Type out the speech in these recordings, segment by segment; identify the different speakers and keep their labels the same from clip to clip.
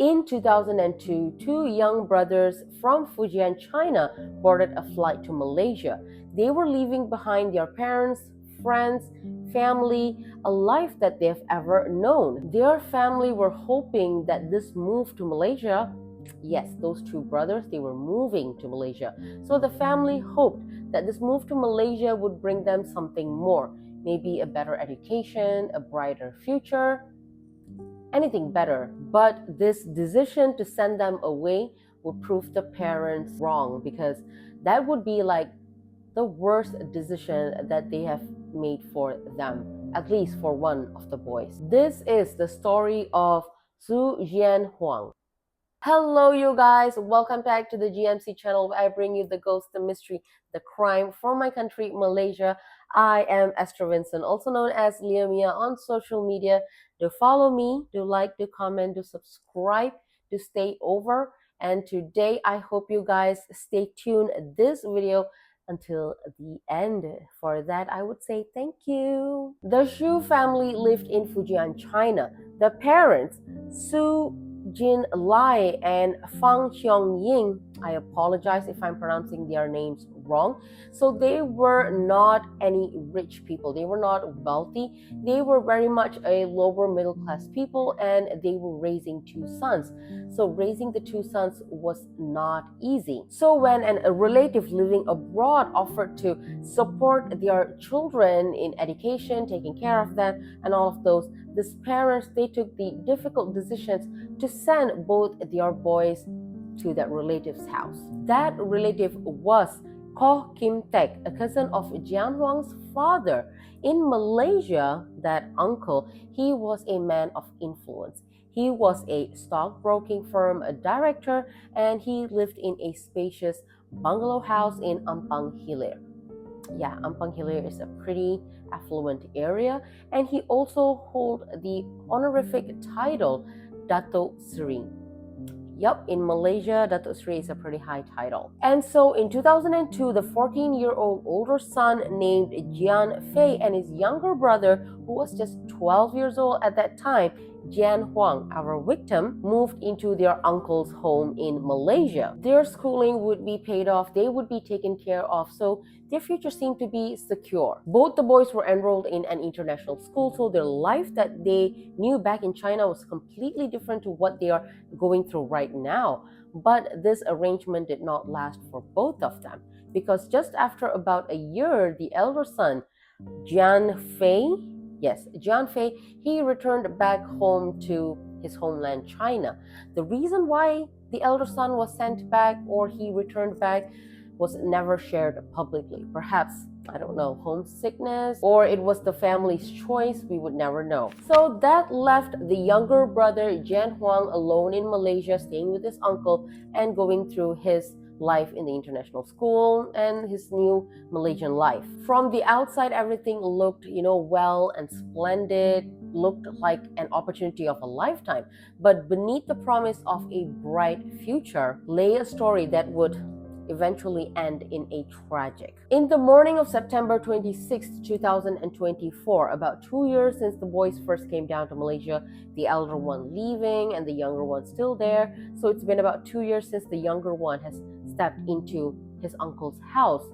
Speaker 1: In 2002, two young brothers from Fujian, China boarded a flight to Malaysia. They were leaving behind their parents, friends, family, a life that they've ever known. Their family were hoping that this move to Malaysia, yes, those two brothers, they were moving to Malaysia. So the family hoped that this move to Malaysia would bring them something more, maybe a better education, a brighter future, anything better. But this decision to send them away would prove the parents wrong, because that would be like the worst decision that they have made for them, at least for one of the boys. This is the story of Jian Huang. Hello, you guys. Welcome back to the GMC channel, where I bring you the ghost, the mystery, the crime from my country, Malaysia. I am Esther Vincent, also known as EstherakaLiaMia on social media. Do follow me, do like, do comment, do subscribe, do stay over. And today, I hope you guys stay tuned this video until the end. For that, I would say thank you. The Xu family lived in Fujian, China. The parents, Su Jin Lai and Fang Xiong-ying, I apologize if I'm pronouncing their names wrong. So they were not any rich people. They were not wealthy. They were very much a lower middle class people, and they were raising two sons. So raising the two sons was not easy. So when a relative living abroad offered to support their children in education, taking care of them, and all of those, these parents, they took the difficult decisions to send both their boys to that relative's house. That relative was Koh Kim Tek, a cousin of Jian Huang's father. In Malaysia, that uncle, he was a man of influence. He was a stockbroking firm, a director, and he lived in a spacious bungalow house in Ampang Hilir. Yeah, Ampang Hilir is a pretty affluent area, and he also held the honorific title Dato Sri. Yup, in Malaysia, Dato Sri is a pretty high title. And so in 2002, the 14-year-old older son named Jian Fei and his younger brother, who was just 12 years old at that time, Jian Huang, our victim, moved into their uncle's home in Malaysia. Their schooling would be paid off, they would be taken care of, so their future seemed to be secure. Both the boys were enrolled in an international school, so their life that they knew back in China was completely different to what they are going through right now. But this arrangement did not last for both of them, because just after about a year, the elder son, Jian Fei, he returned back home to his homeland, China. The reason why the elder son was sent back, or he returned back, was never shared publicly. Perhaps, I don't know, homesickness, or it was the family's choice, we would never know. So that left the younger brother, Jian Huang, alone in Malaysia, staying with his uncle and going through his life in the international school and his new Malaysian life. From the outside, everything looked, well and splendid, looked like an opportunity of a lifetime. But beneath the promise of a bright future lay a story that would eventually end in a tragic. In the morning of September 26, 2024, about 2 years since the boys first came down to Malaysia, the elder one leaving and the younger one still there. So it's been about 2 years since the younger one has stepped into his uncle's house.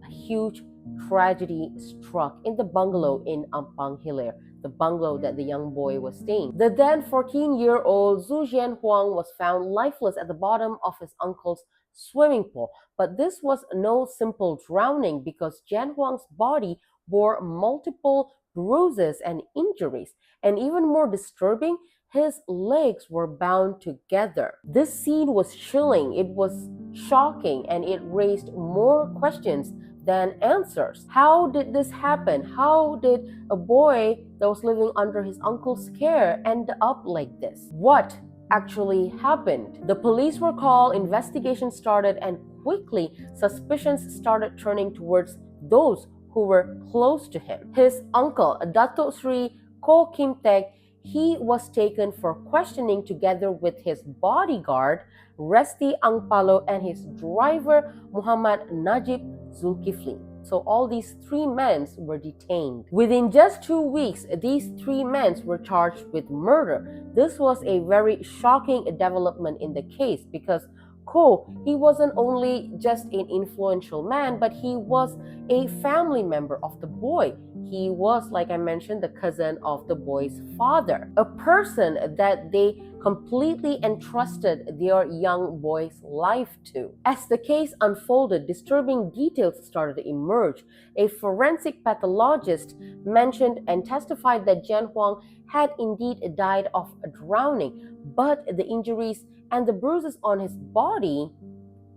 Speaker 1: A huge tragedy struck in the bungalow in Ampang Hilir, the bungalow that the young boy was staying. The then 14-year-old Zhu Jian Huang was found lifeless at the bottom of his uncle's swimming pool. But this was no simple drowning, because Jian Huang's body bore multiple bruises and injuries. And even more disturbing, his legs were bound together. This scene was chilling, it was shocking, and it raised more questions than answers. How did this happen? How did a boy that was living under his uncle's care end up like this? What actually happened? The police were called, investigations started, and quickly suspicions started turning towards those who were close to him. His uncle, Dato Sri Koh Kim Tek, he was taken for questioning together with his bodyguard, Resti Angpalo, and his driver, Muhammad Najib Zulkifli. So all these three men were detained. Within just 2 weeks, these three men were charged with murder. This was a very shocking development in the case because Ko, he wasn't only just an influential man, but he was a family member of the boy. He was, like I mentioned, the cousin of the boy's father, a person that they completely entrusted their young boy's life to. As the case unfolded, disturbing details started to emerge. A forensic pathologist mentioned and testified that Jian Huang had indeed died of drowning, but the injuries and the bruises on his body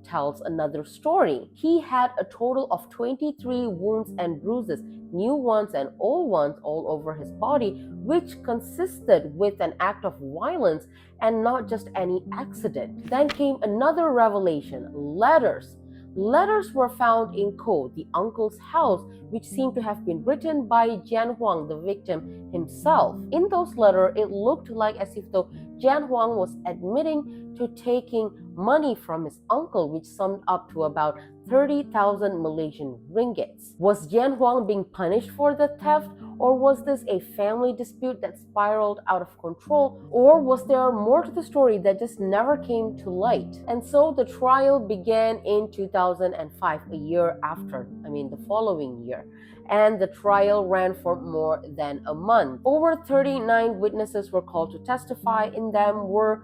Speaker 1: tells another story. He had a total of 23 wounds and bruises, new ones and old ones, all over his body, which consisted with an act of violence and not just any accident. Then came another revelation: letters. Letters were found in Ko, the uncle's house, which seemed to have been written by Jian Huang, the victim himself. In those letters, it looked like as if though Jian Huang was admitting to taking money from his uncle, which summed up to about 30,000 Malaysian ringgits. Was Jian Huang being punished for the theft, or was this a family dispute that spiraled out of control, or was there more to the story that just never came to light? And so the trial began in 2005, a year after, the following year. And the trial ran for more than a month. Over 39 witnesses were called to testify. In them were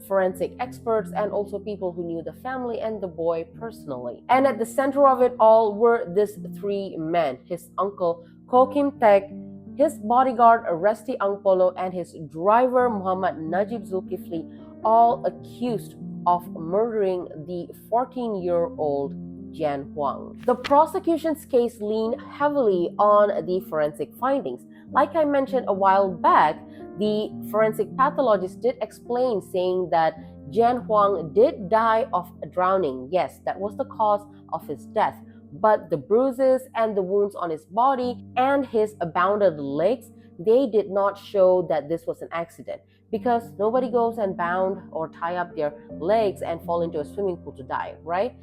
Speaker 1: forensic experts and also people who knew the family and the boy personally. And at the center of it all were these three men: his uncle Ko Kim Tek, his bodyguard Resti Angpolo, and his driver Muhammad Najib Zulkifli, all accused of murdering the 14-year-old Jian Huang. The prosecution's case leaned heavily on the forensic findings. Like I mentioned a while back, the forensic pathologist did explain, saying that Jian Huang did die of drowning. Yes, that was the cause of his death. But the bruises and the wounds on his body and his bounded legs, they did not show that this was an accident, because nobody goes and bound or tie up their legs and fall into a swimming pool to die, right?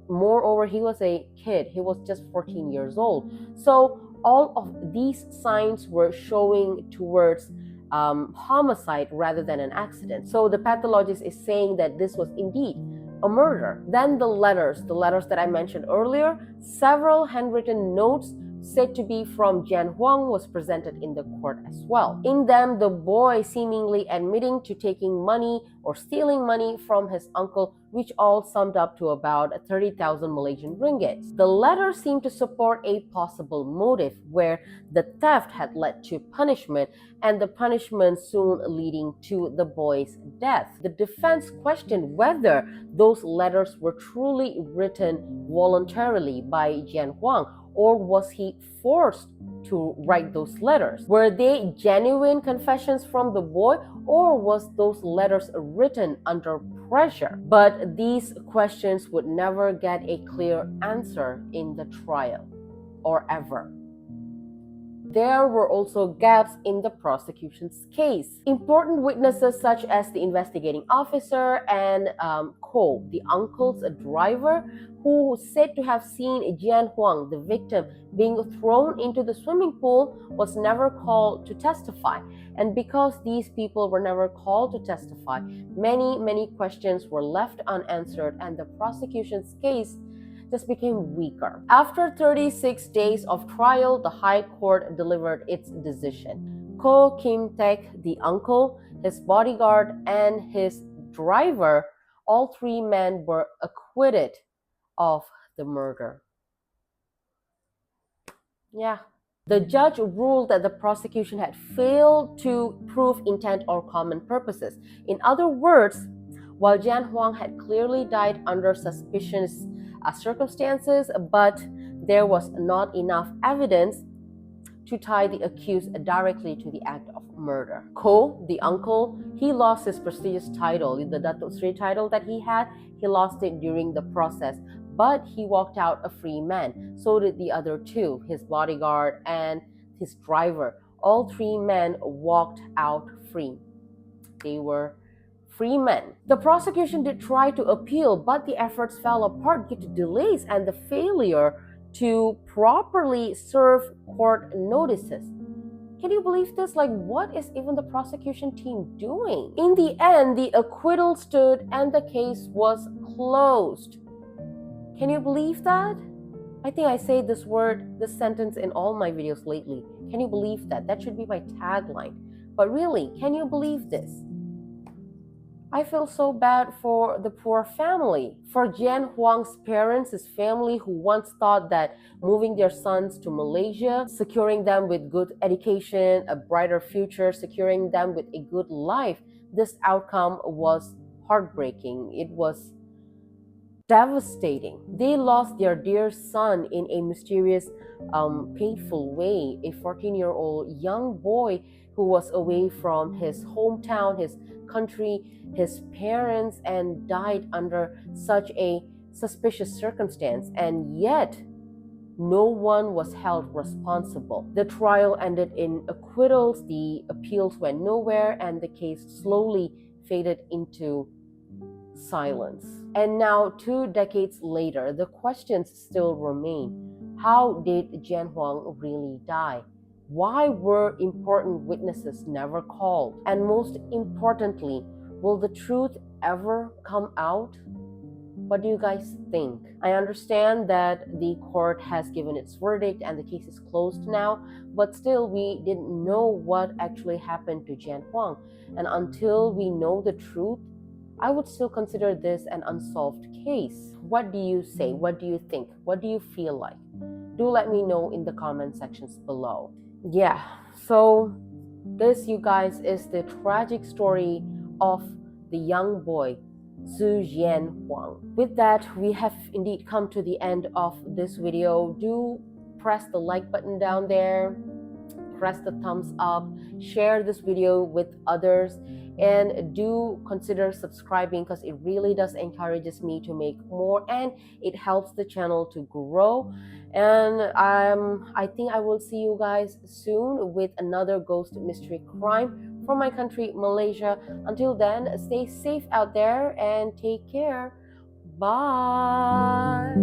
Speaker 1: Moreover, he was a kid. He was just 14 years old. So all of these signs were showing towards homicide rather than an accident. So the pathologist is saying that this was indeed a murder. Then the letters that I mentioned earlier, several handwritten notes said to be from Jian Huang was presented in the court as well. In them, the boy seemingly admitting to taking money or stealing money from his uncle, which all summed up to about 30,000 Malaysian ringgits. The letters seemed to support a possible motive where the theft had led to punishment, and the punishment soon leading to the boy's death. The defense questioned whether those letters were truly written voluntarily by Jian Huang, or was he forced to write those letters? Were they genuine confessions from the boy, or was those letters written under pressure? But these questions would never get a clear answer in the trial, or ever. There were also gaps in the prosecution's case. Important witnesses such as the investigating officer and Ko, the uncle's driver, who said to have seen Jian Huang, the victim, being thrown into the swimming pool, was never called to testify. And because these people were never called to testify, many questions were left unanswered, and the prosecution's case just became weaker. After 36 days of trial, the High Court delivered its decision. Ko Kim Tek, the uncle, his bodyguard, and his driver, all three men were acquitted of the murder. Yeah. The judge ruled that the prosecution had failed to prove intent or common purposes. In other words, while Jian Huang had clearly died under suspicious circumstances, but there was not enough evidence to tie the accused directly to the act of murder. Ko, the uncle, he lost his prestigious title, the Datuk Sri title that he had. He lost it during the process, but he walked out a free man. So did the other two, his bodyguard and his driver. All three men walked out free. They were free men. The prosecution did try to appeal, but the efforts fell apart due to delays and the failure to properly serve court notices. Can you believe this? Like, what is even the prosecution team doing? In the end, the acquittal stood and the case was closed. Can you believe that? I think I say this sentence in all my videos lately. Can you believe that? That should be my tagline. But really, can you believe this? I feel so bad for the poor family. For Jian Huang's parents, his family who once thought that moving their sons to Malaysia, securing them with good education, a brighter future, securing them with a good life, this outcome was heartbreaking. It was devastating. They lost their dear son in a mysterious, painful way. A 14-year-old young boy who was away from his hometown, his country, his parents, and died under such a suspicious circumstance. And yet, no one was held responsible. The trial ended in acquittals, the appeals went nowhere, and the case slowly faded into silence. And now, 2 decades later, the questions still remain. How did Jian Huang really die? Why were important witnesses never called? And most importantly, will the truth ever come out? What do you guys think? I understand that the court has given its verdict and the case is closed now, but still we didn't know what actually happened to Jian Huang. And until we know the truth, I would still consider this an unsolved case. What do you say? What do you think? What do you feel like? Do let me know in the comment sections below. Yeah, so this, you guys, is the tragic story of the young boy, Jian Huang. With that, we have indeed come to the end of this video. Do press the like button down there, press the thumbs up, share this video with others, and do consider subscribing because it really does encourages me to make more and it helps the channel to grow. And I think I will see you guys soon with another ghost mystery crime from my country, Malaysia. Until then, stay safe out there and take care. Bye.